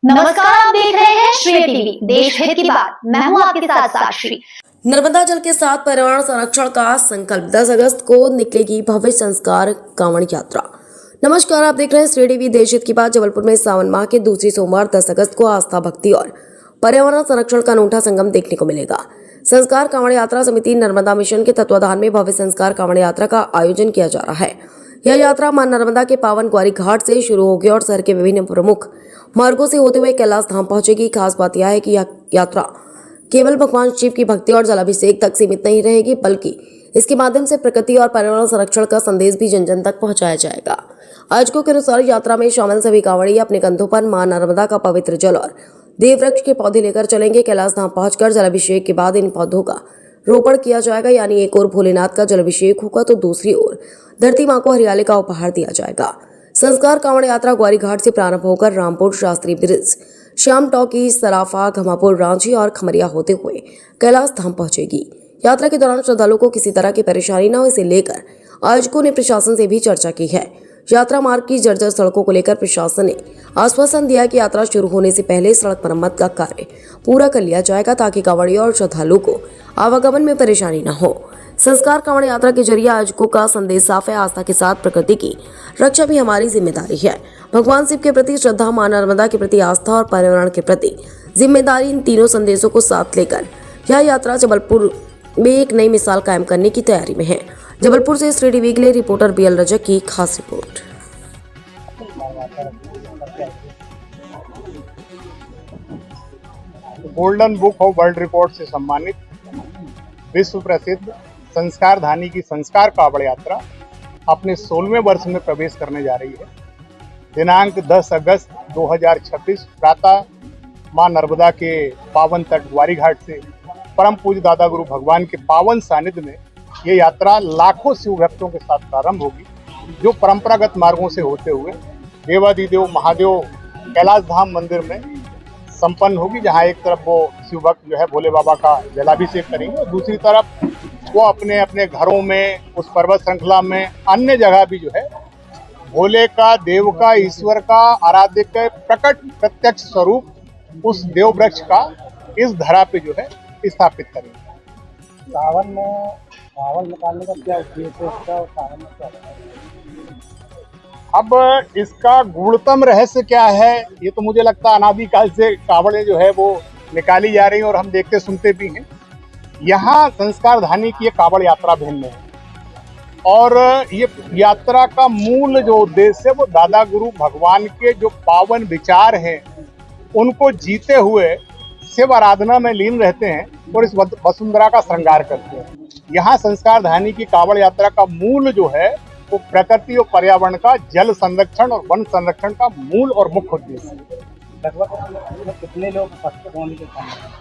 नमस्कार, आप देख रहे हैं श्रेय टीवी, देश हित की बात। मैं हूं आपके साथ साक्षी। नर्मदा जल के साथ पर्यावरण संरक्षण का संकल्प 10 अगस्त को निकलेगी भव्य संस्कार कांवड़ यात्रा। नमस्कार, आप देख रहे हैं श्रेय टीवी, देश हित की बात। जबलपुर में सावन माह के दूसरी सोमवार 10 अगस्त को आस्था, भक्ति और पर्यावरण संरक्षण का अनूठा संगम देखने को मिलेगा। संस्कार कांवड़ यात्रा समिति नर्मदा मिशन के तत्वाधान में भव्य संस्कार कांवड़ यात्रा का आयोजन किया जा रहा है। यह यात्रा मां नर्मदा के पावन ग्वारी घाट से शुरू होगी और शहर के विभिन्न प्रमुख मार्गों से होते हुए कैलाश धाम पहुंचेगी। खास बात यह है कि यह यात्रा केवल भगवान शिव की भक्ति और जलाभिषेक तक सीमित नहीं रहेगी, बल्कि इसके माध्यम से प्रकृति और पर्यावरण संरक्षण का संदेश भी जन जन तक पहुंचाया जाएगा। आयोजकों के अनुसार यात्रा में शामिल सभी कांवड़िये अपने कंधों पर मां नर्मदा का पवित्र जल और देववृक्ष के पौधे लेकर चलेंगे। कैलाश धाम पहुंचकर जलाभिषेक के बाद इन पौधों का रोपण किया जाएगा, यानी एक ओर भोलेनाथ का जलाभिषेक होगा तो दूसरी ओर धरती मां को हरियाली का उपहार दिया जाएगा। संस्कार कांवड़ यात्रा ग्वारी घाट से प्रारंभ होकर रामपुर, शास्त्री ब्रिज, श्याम टॉकी, सराफा, घमापुर, रांची और खमरिया होते हुए कैलाश धाम पहुंचेगी। यात्रा के दौरान श्रद्धालुओं को किसी तरह की परेशानी न हो, इसे लेकर आयोजकों ने प्रशासन से भी चर्चा की है। यात्रा मार्ग की जर्जर सड़कों को लेकर प्रशासन ने आश्वासन दिया कि यात्रा शुरू होने से पहले सड़क मरम्मत का कार्य पूरा कर लिया जाएगा, ताकि कांवड़ियों और श्रद्धालुओं को आवागमन में परेशानी न हो। संस्कार कांवड़ यात्रा के जरिए आयोजकों का संदेश साफ है, आस्था के साथ प्रकृति की रक्षा भी हमारी जिम्मेदारी है। भगवान शिव के प्रति श्रद्धा, मां नर्मदा के प्रति आस्था और पर्यावरण के प्रति जिम्मेदारी, इन तीनों संदेशों को साथ लेकर यह यात्रा जबलपुर में एक नई मिसाल कायम करने की तैयारी में है। जबलपुर से श्रेय टीवी के लिए रिपोर्टर बीएल रजक की खास report. Golden book of world record से सम्मानित विश्व प्रसिद्ध संस्कार धानी की संस्कार कांवड़ यात्रा अपने 16वें वर्ष में प्रवेश करने जा रही है। दिनांक 10 अगस्त 2026 प्रातः मां नर्मदा के पावन तट ग्वारी घाट से परम पूज्य दादा गुरु भगवान के पावन सानिध्य में ये यात्रा लाखों शिव भक्तों के साथ प्रारंभ होगी, जो परंपरागत मार्गों से होते हुए देवादिदेव महादेव कैलाश धाम मंदिर में संपन्न होगी, जहां एक तरफ वो शिव भक्त जो है भोले बाबा का जलाभिषेक करेंगे और दूसरी तरफ वो अपने अपने घरों में, उस पर्वत श्रृंखला में, अन्य जगह भी जो है भोले का, देव का, ईश्वर का, आराध्य के प्रकट प्रत्यक्ष स्वरूप उस देव वृक्ष का इस धरा पे जो है स्थापित करेंगे। सावन में चावल निकालने का क्या उद्देश्य है इसका? सावन में क्या अब इसका गूढ़तम रहस्य क्या है, ये तो मुझे लगता है अनादिकाल से कांवड़ें जो है वो निकाली जा रही हैं और हम देखते सुनते भी हैं। यहाँ संस्कार धानी की ये कांवड़ यात्रा भिन्न है और ये यात्रा का मूल जो उद्देश्य है वो दादा गुरु भगवान के जो पावन विचार हैं उनको जीते हुए शिव आराधना में लीन रहते हैं और इस वसुंधरा का श्रृंगार करते हैं। यहाँ संस्कार धानी की कांवड़ यात्रा का मूल जो है वो प्रकृति और पर्यावरण का जल संरक्षण और वन संरक्षण का मूल और मुख्य उद्देश्य है। लगभग कितने लोग उपस्थित होने के सामने?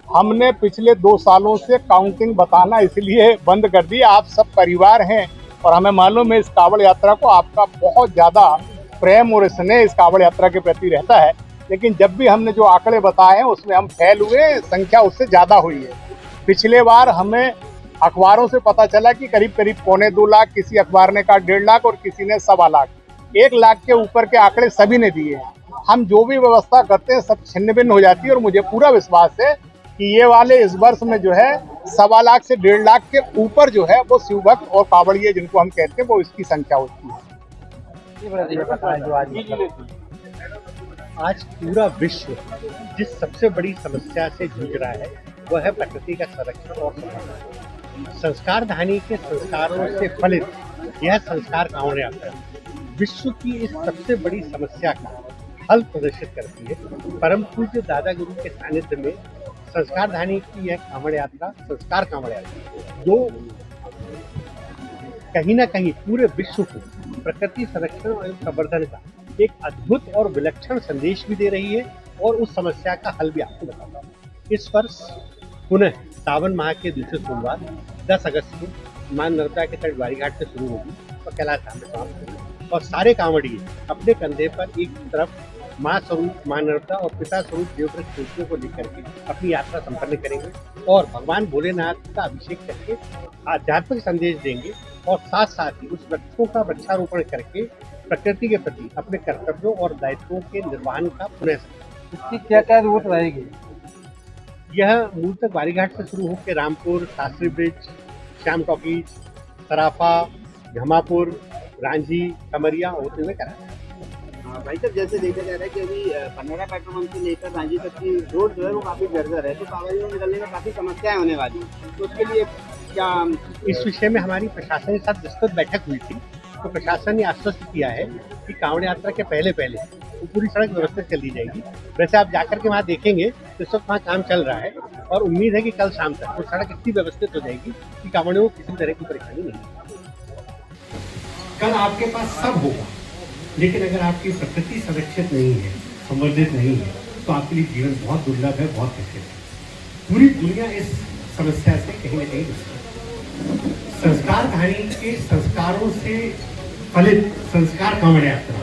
हमने पिछले 2 सालों से काउंटिंग बताना इसलिए बंद कर दी। आप सब परिवार हैं और हमें मालूम है इस कांवड़ यात्रा को आपका बहुत ज़्यादा प्रेम और स्नेह इस कांवड़ यात्रा के प्रति रहता है, लेकिन जब भी हमने जो आंकड़े बताए हैं उसमें हम फैल हुए, संख्या उससे ज़्यादा हुई है। पिछले बार हमें अखबारों से पता चला कि करीब करीब 2.25 लाख, किसी अखबार ने कहा 1.5 लाख और किसी ने 1.25 लाख, 1 लाख के ऊपर के आंकड़े सभी ने दिए हैं। हम जो भी व्यवस्था करते हैं सब छिन्न भिन्न हो जाती है और मुझे पूरा विश्वास है कि ये वाले इस वर्ष में जो है 1.25 लाख से 1.5 लाख के ऊपर जो है वो शिव भक्त और कांवड़िये जिनको हम कहते हैं वो इसकी संख्या होती है। आज पूरा विश्व जिस सबसे बड़ी समस्या से जूझ रहा है वह है प्रकृति का संरक्षण और संवर्धन। संस्कार धानी के संस्कारों से फलित यह संस्कार कांवड़ यात्रा विश्व की इस सबसे बड़ी समस्या का हल प्रदर्शित करती है। परम पूज्य दादा गुरु के सानिध्य में संस्कार धानी की यह कांवड़ यात्रा, संस्कार कांवड़ यात्रा, जो कहीं ना कहीं पूरे विश्व को प्रकृति संरक्षण और संवर्धन का एक अद्भुत और विलक्षण संदेश भी दे रही है और उस समस्या का हल भी आपको बताता हूँ। इस वर्ष पुनः सावन माह के दूसरे सोमवार 10 अगस्त को मां नर्मदा के तट ग्वारी घाट से शुरू होगी और कैलाश धाम में समाप्त होगी और सारे कांवड़िये अपने कंधे पर एक तरफ मां स्वरूप मां नर्मदा और पिता स्वरूप देवव्रत मूर्तियों को लेकर के अपनी यात्रा संपन्न करेंगे और भगवान भोलेनाथ का अभिषेक करके आध्यात्मिक संदेश देंगे और साथ साथ ही उस वृक्षों का वृक्षारोपण करके प्रकृति के प्रति अपने कर्तव्यों और दायित्वों के निर्वहन का पुनः इसकी क्या क्या रूट रहेगी? यह मूलतः बारीघाट से शुरू होकर रामपुर, शास्त्री ब्रिज, श्याम टॉकीज, सराफा, घमापुर, रांझी, कमरिया होते हुए करा। भाई साहब, जैसे देखा जा रहा है कि अभी पनेरा पेट्रोल पंप से लेकर रांझी तक की रोड जो है वो काफी जर्जर है, तो कांवड़ियों में निकलने में काफी समस्याएं होने वाली हैं। तो उसके लिए क्या इस विषय में हमारी प्रशासन के साथ विस्तृत बैठक हुई थी, तो प्रशासन ने आश्वस्त किया है कि कांवड़ यात्रा के पहले वो पूरी सड़क व्यवस्थित कर दी जाएगी। वैसे आप जाकर के वहाँ देखेंगे तो इस वक्त वहाँ काम चल रहा है और उम्मीद है कि कल शाम तक वो सड़क इतनी व्यवस्थित हो जाएगी कि कांवड़ियों को किसी तरह की परेशानी नहीं होगी। कल आपके पास सब होगा, लेकिन अगर आपकी प्रकृति संरक्षित नहीं है, संवर्धित नहीं है, तो आपके लिए जीवन बहुत दुर्लभ है, बहुत कठिन है। पूरी दुनिया इस समस्या से कहीं न कहीं ग्रस्त है। संस्कार कहानी के संस्कारों से फलित संस्कार कांवड़ यात्रा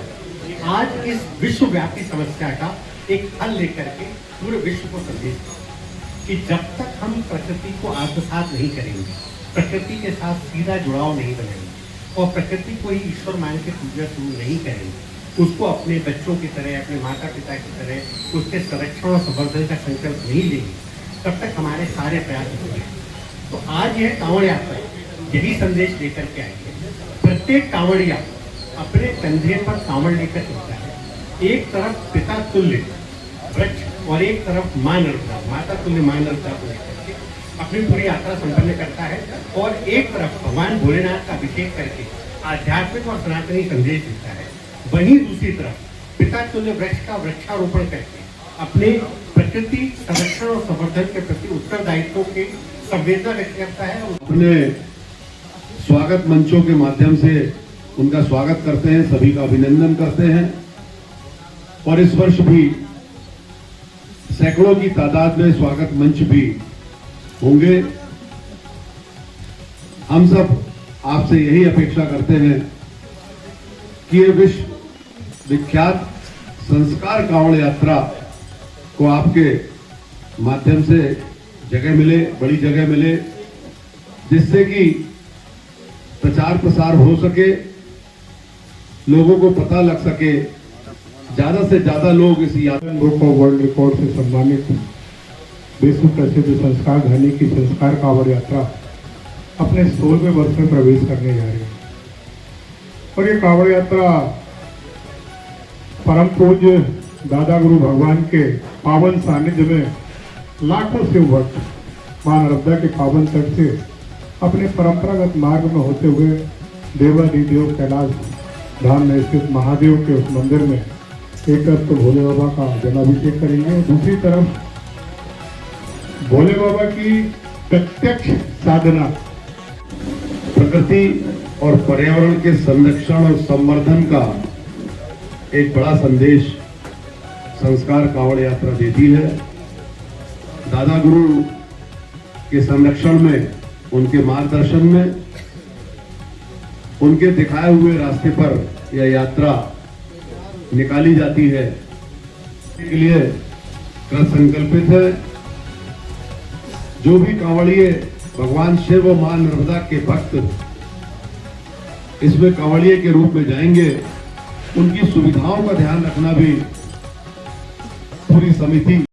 आज इस विश्वव्यापी समस्या का एक हल लेकर के पूरे विश्व को संदेश कि जब तक हम प्रकृति को आत्मसात नहीं करेंगे, प्रकृति के साथ सीधा जुड़ाव नहीं बनाएंगे और प्रकृति को ही ईश्वर मान के पूजा शुरू नहीं करेंगे, उसको अपने बच्चों की तरह, अपने माता पिता की तरह उसके संरक्षण और संवर्धन का संकल्प नहीं लेंगे, तब तक हमारे सारे प्रयास होंगे। तो आज यह कांवड़ यात्रा यही संदेश लेकर के आई है। प्रत्येक कांवड़िया अपने कंधे पर कांवड़ लेकर चलता है। एक तरफ पिता तुल्य वृक्ष और एक तरफ मां नर्मदा, माता तुल्य मां नर्मदा को लेकर के अपनी पूरी यात्रा संपन्न करता है और एक तरफ भगवान भोलेनाथ का अभिषेक करके आध्यात्मिक और सनातनी संदेश देता है। वहीं दूसरी तरफ पिता तुल्य वृक्ष का वृक्षारोपण करके अपने प्रकृति संरक्षण और संवर्धन के प्रति उत्तरदायित्व के संवेदना व्यक्त करता है। अपने स्वागत मंचों के माध्यम से उनका स्वागत करते हैं, सभी का अभिनंदन करते हैं और इस वर्ष भी सैकड़ों की तादाद में स्वागत मंच भी होंगे। हम सब आपसे यही अपेक्षा करते हैं कि ये विश्व विख्यात संस्कार कांवड़ यात्रा को आपके माध्यम से जगह मिले, बड़ी जगह मिले, जिससे कि प्रचार प्रसार हो सके, लोगों को पता लग सके, ज्यादा से ज्यादा लोग इस यात्रा बुक ऑफ वर्ल्ड रिकॉर्ड से सम्मानित विश्व प्रसिद्ध संस्कार धनी की संस्कार कांवड़ यात्रा अपने 16वें वर्ष में प्रवेश करने जा रही है। और ये कांवड़ यात्रा परम पूज्य दादा गुरु भगवान के पावन सानिध्य में लाखों शिव भक्त मां नर्मदा के पावन तट से अपने परंपरागत मार्ग में होते हुए देवाधिदेव कैलाश धाम में स्थित महादेव के उस मंदिर में एक तरफ तो भोले बाबा का जलाभिषेक करेंगे और दूसरी तरफ भोले बाबा की प्रत्यक्ष साधना, प्रकृति और पर्यावरण के संरक्षण और संवर्धन का एक बड़ा संदेश संस्कार कांवड़ यात्रा देती है। दादा गुरु के संरक्षण में, उनके मार्गदर्शन में, उनके दिखाए हुए रास्ते पर यह यात्रा निकाली जाती है। इसके लिए कृत संकल्पित है। जो भी कांवड़िए भगवान शिव और मां नर्मदा के भक्त इसमें कांवड़िए के रूप में जाएंगे, उनकी सुविधाओं का ध्यान रखना भी पूरी समिति